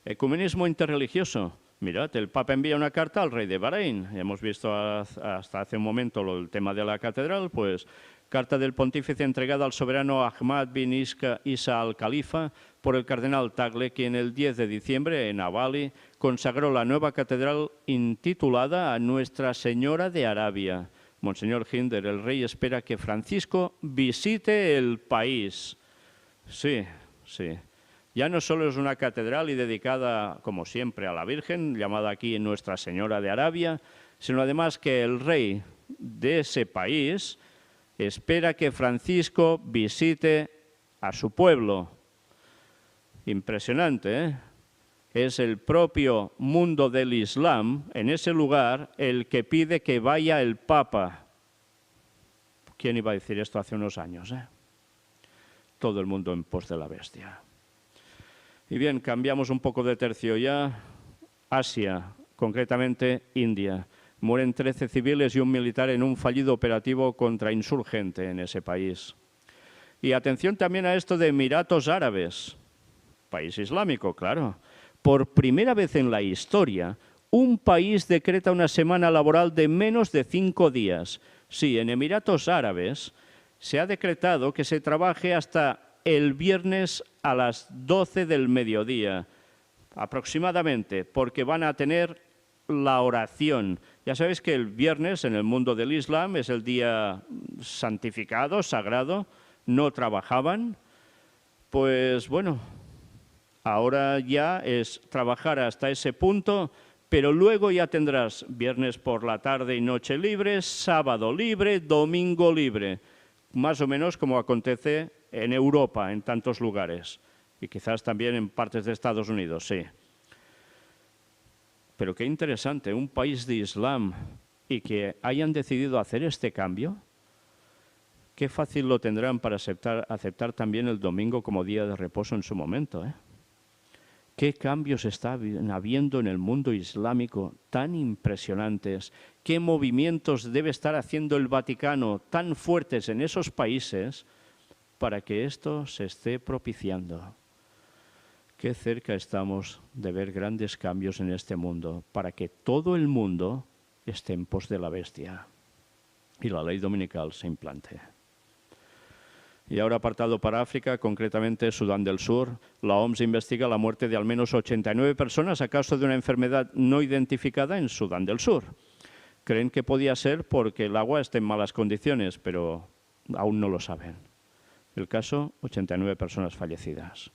Ecumenismo interreligioso. Mirad, el Papa envía una carta al rey de Bahrein. Hemos visto hasta hace un momento el tema de la catedral, pues carta del pontífice entregada al soberano Ahmad bin Isa al-Khalifa por el cardenal Tagle, quien el 10 de diciembre en Avali consagró la nueva catedral intitulada a Nuestra Señora de Arabia. Monseñor Hinder, el rey espera que Francisco visite el país. Sí, sí. Ya no solo es una catedral y dedicada, como siempre, a la Virgen, llamada aquí Nuestra Señora de Arabia, sino además que el rey de ese país espera que Francisco visite a su pueblo. Impresionante, ¿eh? Es el propio mundo del Islam, en ese lugar, el que pide que vaya el Papa. ¿Quién iba a decir esto hace unos años, eh? Todo el mundo en pos de la bestia. Y bien, cambiamos un poco de tercio ya. Asia, concretamente India. Mueren 13 civiles y un militar en un fallido operativo contra insurgente en ese país. Y atención también a esto de Emiratos Árabes, país islámico, claro. Por primera vez en la historia, un país decreta una semana laboral de menos de 5 días. Sí, en Emiratos Árabes se ha decretado que se trabaje hasta el viernes a las 12 del mediodía, aproximadamente, porque van a tener la oración. Ya sabéis que el viernes en el mundo del Islam es el día santificado, sagrado, no trabajaban. Pues bueno, ahora ya es trabajar hasta ese punto, pero luego ya tendrás viernes por la tarde y noche libre, sábado libre, domingo libre, más o menos como acontece en Europa, en tantos lugares, y quizás también en partes de Estados Unidos, sí. Pero qué interesante, un país de Islam y que hayan decidido hacer este cambio, qué fácil lo tendrán para aceptar también el domingo como día de reposo en su momento, ¿eh? ¿Qué cambios está habiendo en el mundo islámico tan impresionantes? ¿Qué movimientos debe estar haciendo el Vaticano tan fuertes en esos países para que esto se esté propiciando? Qué cerca estamos de ver grandes cambios en este mundo para que todo el mundo esté en pos de la bestia y la ley dominical se implante. Y ahora apartado para África, concretamente Sudán del Sur, la OMS investiga la muerte de al menos 89 personas a causa de una enfermedad no identificada en Sudán del Sur. Creen que podía ser porque el agua está en malas condiciones, pero aún no lo saben. El caso, 89 personas fallecidas.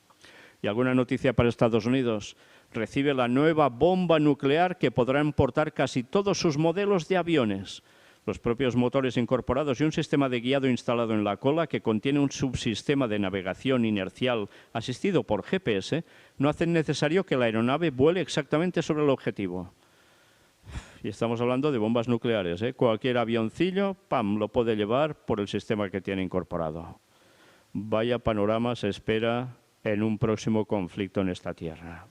¿Y alguna noticia para Estados Unidos? Recibe la nueva bomba nuclear que podrán portar casi todos sus modelos de aviones. Los propios motores incorporados y un sistema de guiado instalado en la cola que contiene un subsistema de navegación inercial asistido por GPS no hacen necesario que la aeronave vuele exactamente sobre el objetivo. Y estamos hablando de bombas nucleares, ¿eh? Cualquier avioncillo, ¡pam!, lo puede llevar por el sistema que tiene incorporado. Vaya panorama se espera en un próximo conflicto en esta tierra.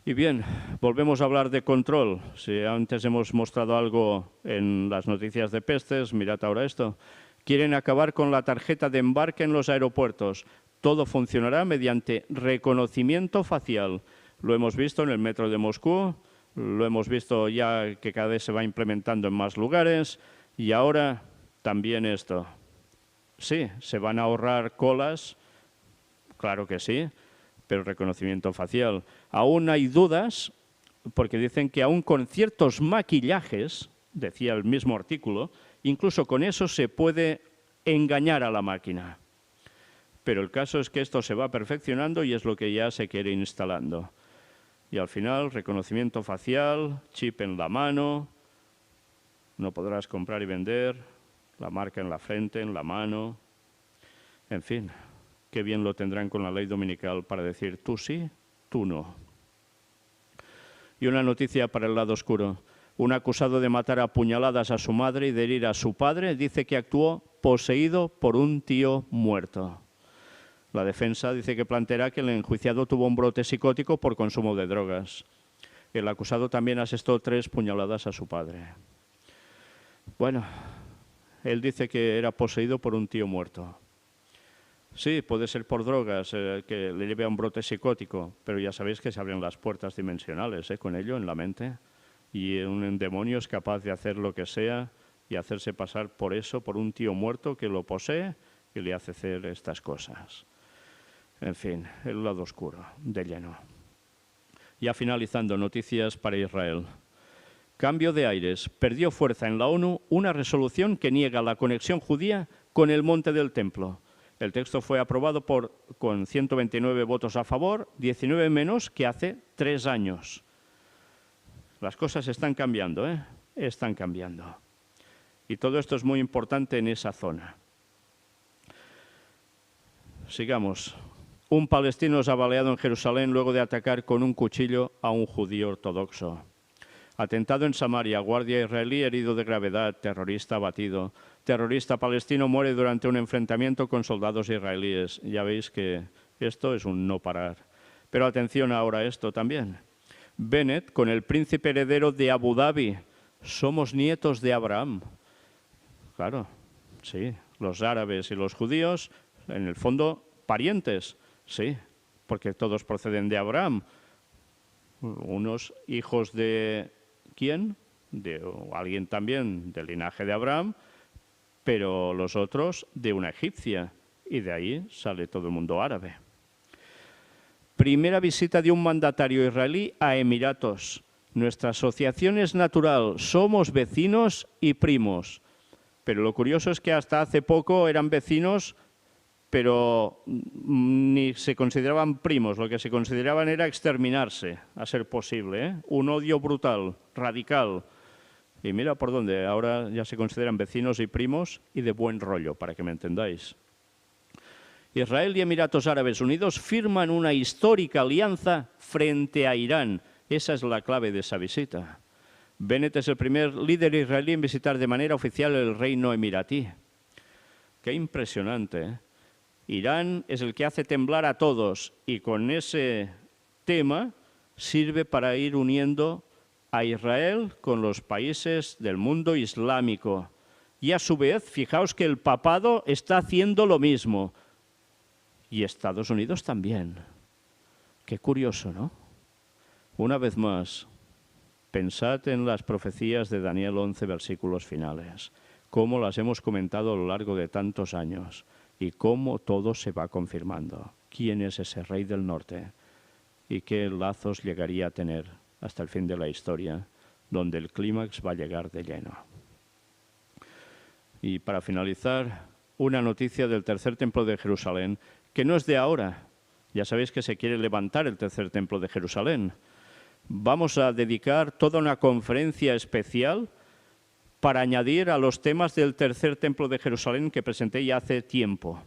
Y bien, volvemos a hablar de control. Si antes hemos mostrado algo en las noticias de pestes, mirad ahora esto. Quieren acabar con la tarjeta de embarque en los aeropuertos. Todo funcionará mediante reconocimiento facial. Lo hemos visto en el metro de Moscú, lo hemos visto ya que cada vez se va implementando en más lugares y ahora también esto. Sí, se van a ahorrar colas, claro que sí, pero reconocimiento facial. Aún hay dudas, porque dicen que aún con ciertos maquillajes, decía el mismo artículo, incluso con eso se puede engañar a la máquina. Pero el caso es que esto se va perfeccionando y es lo que ya se quiere instalando. Y al final, reconocimiento facial, chip en la mano, no podrás comprar y vender, la marca en la frente, en la mano, en fin. Qué bien lo tendrán con la ley dominical para decir tú sí, tú no. Y una noticia para el lado oscuro. Un acusado de matar a puñaladas a su madre y de herir a su padre dice que actuó poseído por un tío muerto. La defensa dice que planteará que el enjuiciado tuvo un brote psicótico por consumo de drogas. El acusado también asestó 3 puñaladas a su padre. Bueno, él dice que era poseído por un tío muerto. Sí, puede ser por drogas, que le lleve a un brote psicótico, pero ya sabéis que se abren las puertas dimensionales con ello en la mente. Y un demonio es capaz de hacer lo que sea y hacerse pasar por eso, por un tío muerto que lo posee y le hace hacer estas cosas. En fin, el lado oscuro, de lleno. Ya finalizando, noticias para Israel. Cambio de aires. Perdió fuerza en la ONU una resolución que niega la conexión judía con el monte del templo. El texto fue aprobado con 129 votos a favor, 19 menos que hace 3 años. Las cosas están cambiando, ¿eh? Están cambiando. Y todo esto es muy importante en esa zona. Sigamos. Un palestino es baleado en Jerusalén luego de atacar con un cuchillo a un judío ortodoxo. Atentado en Samaria, guardia israelí herido de gravedad, terrorista abatido. Terrorista palestino muere durante un enfrentamiento con soldados israelíes. Ya veis que esto es un no parar. Pero atención ahora a esto también. Bennett con el príncipe heredero de Abu Dhabi. Somos nietos de Abraham. Claro, sí, los árabes y los judíos, en el fondo, parientes. Sí, porque todos proceden de Abraham. Unos hijos de ¿quién? De alguien también del linaje de Abraham, pero los otros de una egipcia. Y de ahí sale todo el mundo árabe. Primera visita de un mandatario israelí a Emiratos. Nuestra asociación es natural, somos vecinos y primos. Pero lo curioso es que hasta hace poco eran vecinos, pero ni se consideraban primos. Lo que se consideraban era exterminarse, a ser posible, ¿eh? Un odio brutal, radical. Y mira por dónde, ahora ya se consideran vecinos y primos y de buen rollo, para que me entendáis. Israel y Emiratos Árabes Unidos firman una histórica alianza frente a Irán. Esa es la clave de esa visita. Bennett es el primer líder israelí en visitar de manera oficial el reino emiratí. Qué impresionante, ¿eh? Irán es el que hace temblar a todos y con ese tema sirve para ir uniendo a Israel con los países del mundo islámico. Y a su vez, fijaos que el papado está haciendo lo mismo. Y Estados Unidos también. Qué curioso, ¿no? Una vez más, pensad en las profecías de Daniel 11, versículos finales, cómo las hemos comentado a lo largo de tantos años y cómo todo se va confirmando. ¿Quién es ese rey del norte? Y qué lazos llegaría a tener hasta el fin de la historia, donde el clímax va a llegar de lleno. Y para finalizar, una noticia del tercer templo de Jerusalén, que no es de ahora. Ya sabéis que se quiere levantar el tercer templo de Jerusalén. Vamos a dedicar toda una conferencia especial para añadir a los temas del tercer templo de Jerusalén que presenté ya hace tiempo,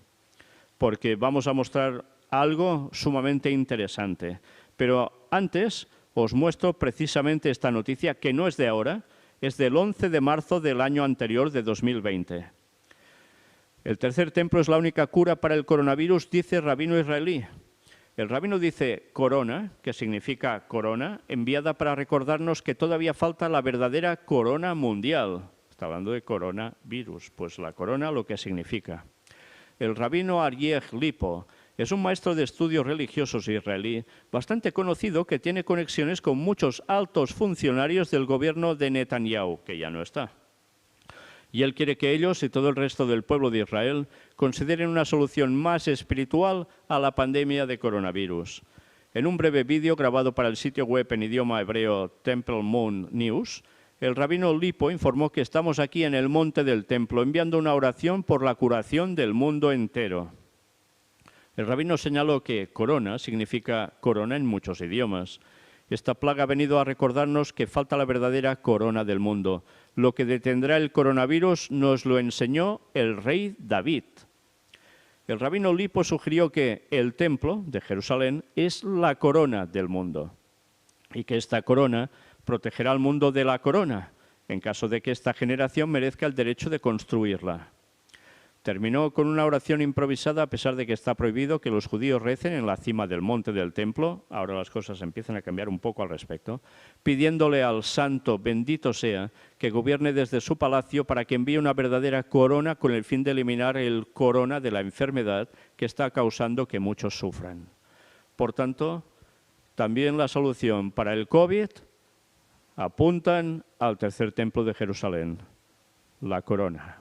porque vamos a mostrar algo sumamente interesante. Pero antes os muestro precisamente esta noticia, que no es de ahora, es del 11 de marzo del año anterior, de 2020. El tercer templo es la única cura para el coronavirus, dice rabino israelí. El rabino dice corona, que significa corona, enviada para recordarnos que todavía falta la verdadera corona mundial. Está hablando de coronavirus, pues la corona lo que significa. El rabino Aryeh Lipo es un maestro de estudios religiosos israelí bastante conocido que tiene conexiones con muchos altos funcionarios del gobierno de Netanyahu, que ya no está. Y él quiere que ellos y todo el resto del pueblo de Israel consideren una solución más espiritual a la pandemia de coronavirus. En un breve vídeo grabado para el sitio web en idioma hebreo Temple Mount News, el rabino Lipo informó que estamos aquí en el monte del templo enviando una oración por la curación del mundo entero. El rabino señaló que corona significa corona en muchos idiomas. Esta plaga ha venido a recordarnos que falta la verdadera corona del mundo. Lo que detendrá el coronavirus nos lo enseñó el rey David. El rabino Lipo sugirió que el templo de Jerusalén es la corona del mundo y que esta corona protegerá al mundo de la corona en caso de que esta generación merezca el derecho de construirla. Terminó con una oración improvisada a pesar de que está prohibido que los judíos recen en la cima del monte del templo. Ahora las cosas empiezan a cambiar un poco al respecto, pidiéndole al santo, bendito sea, que gobierne desde su palacio para que envíe una verdadera corona con el fin de eliminar el corona de la enfermedad que está causando que muchos sufran. Por tanto, también la solución para el COVID apuntan al tercer templo de Jerusalén, la corona.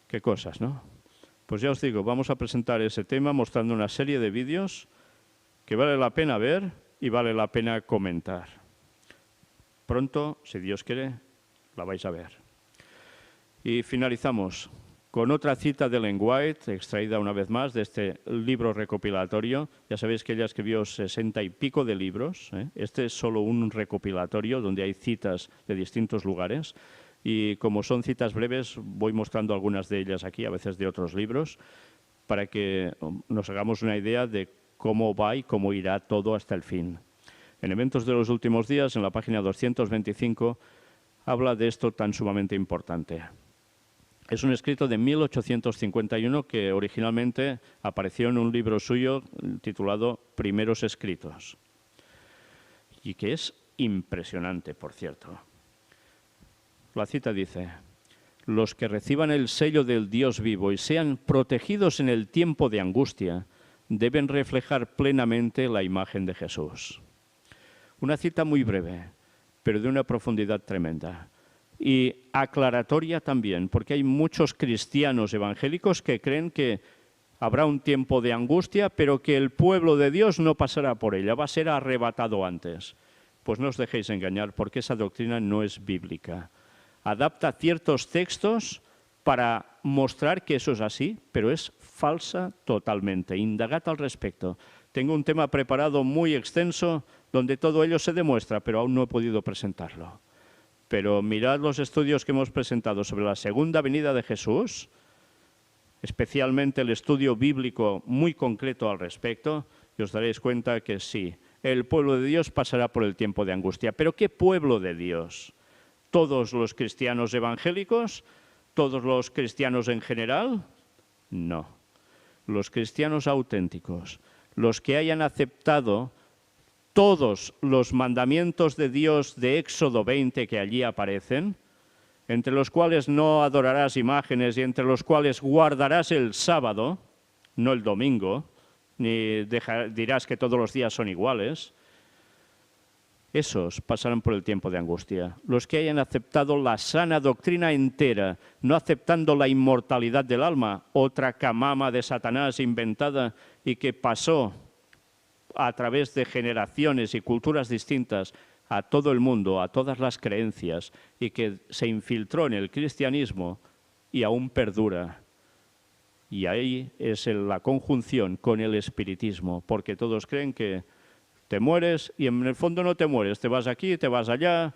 Qué cosas, ¿no? Pues ya os digo, vamos a presentar ese tema mostrando una serie de vídeos que vale la pena ver y vale la pena comentar. Pronto, si Dios quiere, la vais a ver. Y finalizamos con otra cita de Ellen White, extraída una vez más de este libro recopilatorio. Ya sabéis que ella escribió 60 y pico de libros, ¿eh? Este es solo un recopilatorio donde hay citas de distintos lugares. Y como son citas breves, voy mostrando algunas de ellas aquí, a veces de otros libros, para que nos hagamos una idea de cómo va y cómo irá todo hasta el fin. En Eventos de los Últimos Días, en la página 225, habla de esto tan sumamente importante. Es un escrito de 1851 que originalmente apareció en un libro suyo titulado Primeros Escritos, y que es impresionante, por cierto. La cita dice: los que reciban el sello del Dios vivo y sean protegidos en el tiempo de angustia, deben reflejar plenamente la imagen de Jesús. Una cita muy breve, pero de una profundidad tremenda. Y aclaratoria también, porque hay muchos cristianos evangélicos que creen que habrá un tiempo de angustia, pero que el pueblo de Dios no pasará por ella, va a ser arrebatado antes. Pues no os dejéis engañar, porque esa doctrina no es bíblica. Adapta ciertos textos para mostrar que eso es así, pero es falsa totalmente. Indagad al respecto. Tengo un tema preparado muy extenso donde todo ello se demuestra, pero aún no he podido presentarlo. Pero mirad los estudios que hemos presentado sobre la segunda venida de Jesús, especialmente el estudio bíblico muy concreto al respecto, y os daréis cuenta que sí, el pueblo de Dios pasará por el tiempo de angustia. ¿Pero qué pueblo de Dios? ¿Todos los cristianos evangélicos? ¿Todos los cristianos en general? No. Los cristianos auténticos, los que hayan aceptado todos los mandamientos de Dios de Éxodo 20 que allí aparecen, entre los cuales no adorarás imágenes y entre los cuales guardarás el sábado, no el domingo, ni dirás que todos los días son iguales. Esos pasarán por el tiempo de angustia. Los que hayan aceptado la sana doctrina entera, no aceptando la inmortalidad del alma, otra camama de Satanás inventada y que pasó a través de generaciones y culturas distintas a todo el mundo, a todas las creencias, y que se infiltró en el cristianismo y aún perdura. Y ahí es la conjunción con el espiritismo, porque todos creen que te mueres y en el fondo no te mueres, te vas aquí, te vas allá,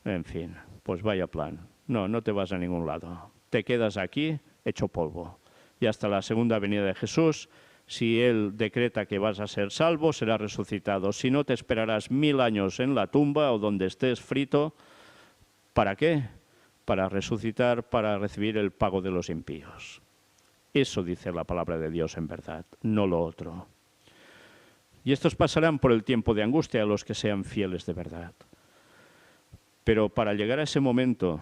en fin, pues vaya plan. No, no te vas a ningún lado, te quedas aquí hecho polvo. Y hasta la segunda venida de Jesús, si Él decreta que vas a ser salvo, serás resucitado. Si no, te esperarás 1000 años en la tumba o donde estés frito. ¿Para qué? Para resucitar, para recibir el pago de los impíos. Eso dice la palabra de Dios en verdad, no lo otro. Y estos pasarán por el tiempo de angustia a los que sean fieles de verdad. Pero para llegar a ese momento,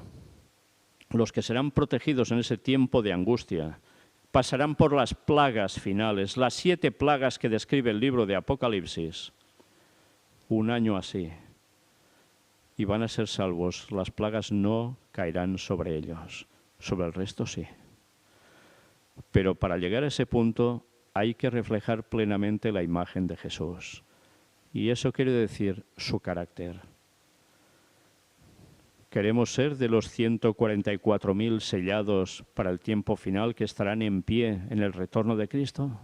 los que serán protegidos en ese tiempo de angustia, pasarán por las plagas finales, las 7 plagas que describe el libro de Apocalipsis. Un año así. Y van a ser salvos. Las plagas no caerán sobre ellos. Sobre el resto sí. Pero para llegar a ese punto hay que reflejar plenamente la imagen de Jesús. Y eso quiere decir su carácter. ¿Queremos ser de los 144.000 sellados para el tiempo final que estarán en pie en el retorno de Cristo?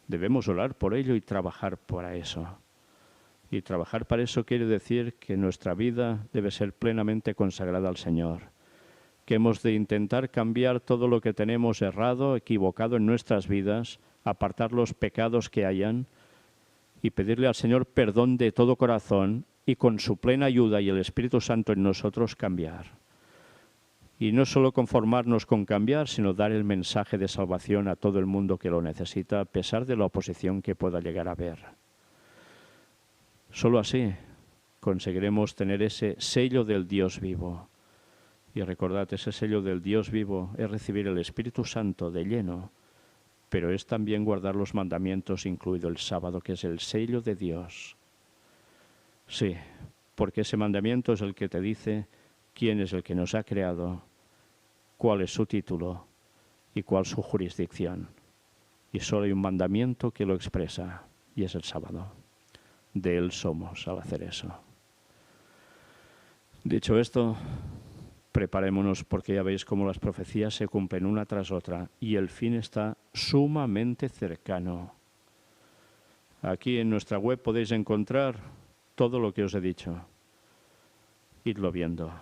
Debemos orar por ello y trabajar para eso. Y trabajar para eso quiere decir que nuestra vida debe ser plenamente consagrada al Señor. Que hemos de intentar cambiar todo lo que tenemos errado, equivocado en nuestras vidas, apartar los pecados que hayan y pedirle al Señor perdón de todo corazón y con su plena ayuda y el Espíritu Santo en nosotros cambiar. Y no solo conformarnos con cambiar, sino dar el mensaje de salvación a todo el mundo que lo necesita, a pesar de la oposición que pueda llegar a haber. Solo así conseguiremos tener ese sello del Dios vivo. Y recordad, ese sello del Dios vivo es recibir el Espíritu Santo de lleno, pero es también guardar los mandamientos, incluido el sábado, que es el sello de Dios. Sí, porque ese mandamiento es el que te dice quién es el que nos ha creado, cuál es su título y cuál su jurisdicción. Y solo hay un mandamiento que lo expresa, y es el sábado. De él somos al hacer eso. Dicho esto, preparémonos porque ya veis cómo las profecías se cumplen una tras otra y el fin está sumamente cercano. Aquí en nuestra web podéis encontrar todo lo que os he dicho. Idlo viendo,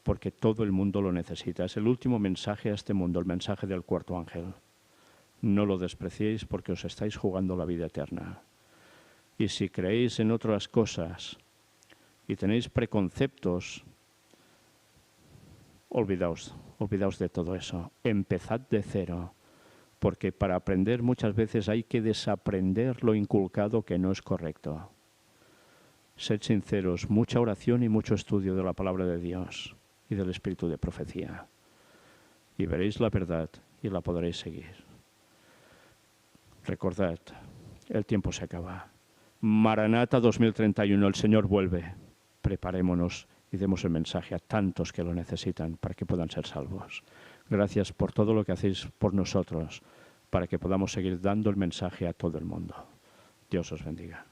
porque todo el mundo lo necesita. Es el último mensaje a este mundo, el mensaje del cuarto ángel. No lo despreciéis porque os estáis jugando la vida eterna. Y si creéis en otras cosas y tenéis preconceptos, olvidaos de todo eso. Empezad de cero, porque para aprender muchas veces hay que desaprender lo inculcado que no es correcto. Sed sinceros, mucha oración y mucho estudio de la palabra de Dios y del espíritu de profecía. Y veréis la verdad y la podréis seguir. Recordad, el tiempo se acaba. Maranata 2031, el Señor vuelve. Preparémonos y demos el mensaje a tantos que lo necesitan para que puedan ser salvos. Gracias por todo lo que hacéis por nosotros, para que podamos seguir dando el mensaje a todo el mundo. Dios os bendiga.